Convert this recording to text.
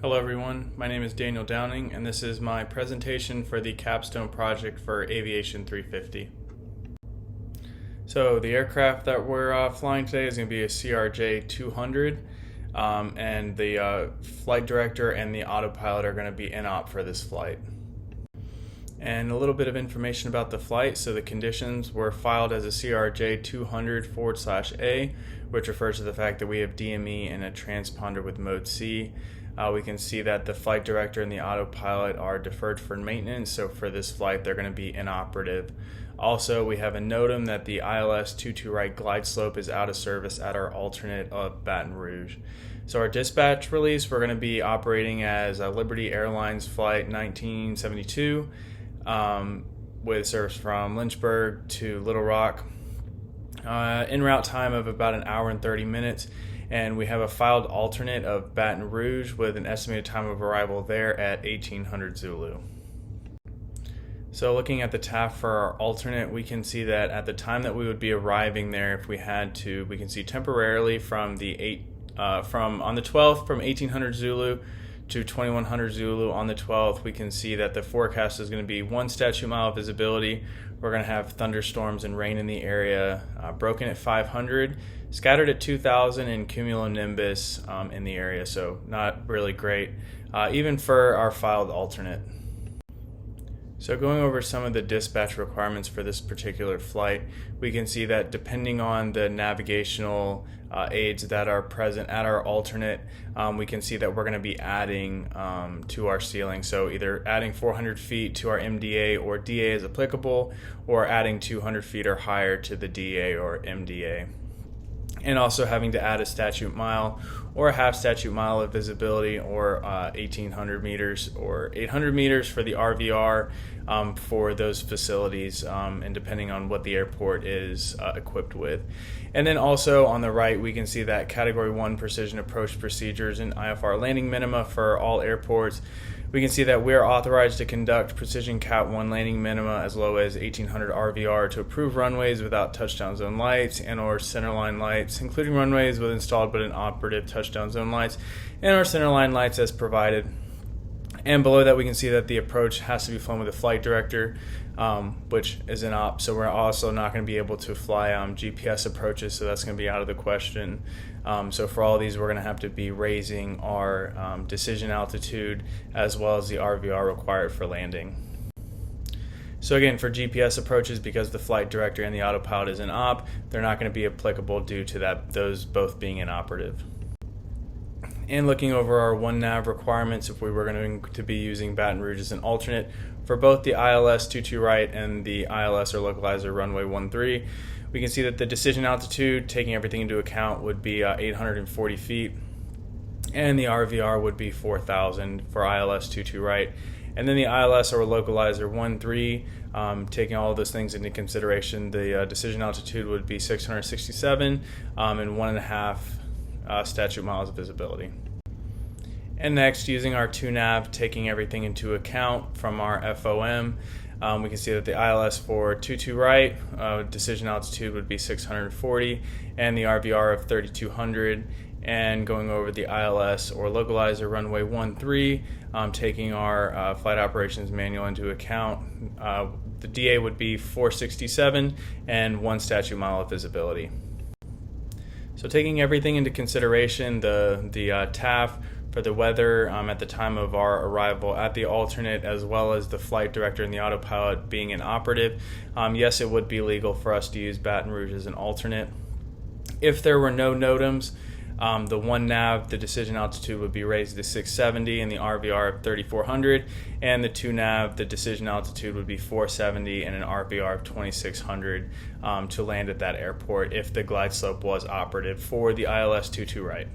Hello everyone, my name is Daniel Downing and this is my presentation for the Capstone Project for Aviation 350. So the aircraft that we're flying today is going to be a CRJ 200 and the flight director and the autopilot are going to be in op for this flight. And a little bit of information about the flight. So the conditions were filed as a CRJ 200/A, which refers to the fact that we have DME and a transponder with mode C. We can see that the flight director and the autopilot are deferred for maintenance, so for this flight they're going to be inoperative. Also, we have a NOTAM that the ILS 22 right glide slope is out of service at our alternate of Baton Rouge. So our dispatch release, we're going to be operating as a Liberty Airlines flight 1972 with service from Lynchburg to Little Rock. En route time of about an hour and 30 minutes. And we have a filed alternate of Baton Rouge with an estimated time of arrival there at 1800 Zulu. So looking at the TAF for our alternate, we can see that at the time that we would be arriving there, if we had to, we can see temporarily from on the 12th from 1800 Zulu to 2100 Zulu on the 12th, we can see that the forecast is going to be 1 statute mile visibility. We're going to have thunderstorms and rain in the area, broken at 500, scattered at 2000, and cumulonimbus in the area, so not really great, even for our filed alternate. So going over some of the dispatch requirements for this particular flight, we can see that depending on the navigational aids that are present at our alternate, we can see that we're going to be adding to our ceiling. So either adding 400 feet to our MDA or DA as applicable, or adding 200 feet or higher to the DA or MDA. And also having to add a statute mile or a half statute mile of visibility, or 1800 meters or 800 meters for the RVR for those facilities, and depending on what the airport is equipped with. And then also on the right, we can see that Category 1 precision approach procedures and IFR landing minima for all airports. We can see that we are authorized to conduct precision Cat 1 landing minima as low as 1800 RVR to approved runways without touchdown zone lights and or centerline lights, including runways with installed but inoperative touchdown zone lights and or centerline lights as provided. And below that, we can see that the approach has to be flown with a flight director, which is in op, so we're also not going to be able to fly GPS approaches, so that's going to be out of the question. So for all of these, we're going to have to be raising our decision altitude as well as the RVR required for landing. So again, for GPS approaches, because the flight director and the autopilot is in op, they're not going to be applicable due to those both being inoperative. And looking over our 1NAV requirements, if we were going to be using Baton Rouge as an alternate for both the ILS 22 right and the ILS or localizer runway 13, we can see that the decision altitude, taking everything into account, would be 840 feet, and the RVR would be 4,000 for ILS 22 right. And then the ILS or localizer 13, taking all of those things into consideration, the decision altitude would be 667 and 1.5 statute miles of visibility. And next, using our 2NAV, taking everything into account from our FOM, we can see that the ILS for 22 right, decision altitude would be 640 and the RVR of 3200. And going over the ILS or localizer runway 13, taking our flight operations manual into account, the DA would be 467 and 1 statute mile of visibility. So taking everything into consideration, the TAF for the weather at the time of our arrival at the alternate, as well as the flight director and the autopilot being inoperative, yes, it would be legal for us to use Baton Rouge as an alternate. If there were no NOTAMs, the 1NAV, the decision altitude would be raised to 670 and the RVR of 3400, and the 2NAV, the decision altitude would be 470 and an RVR of 2600 to land at that airport if the glide slope was operative for the ILS 22 right.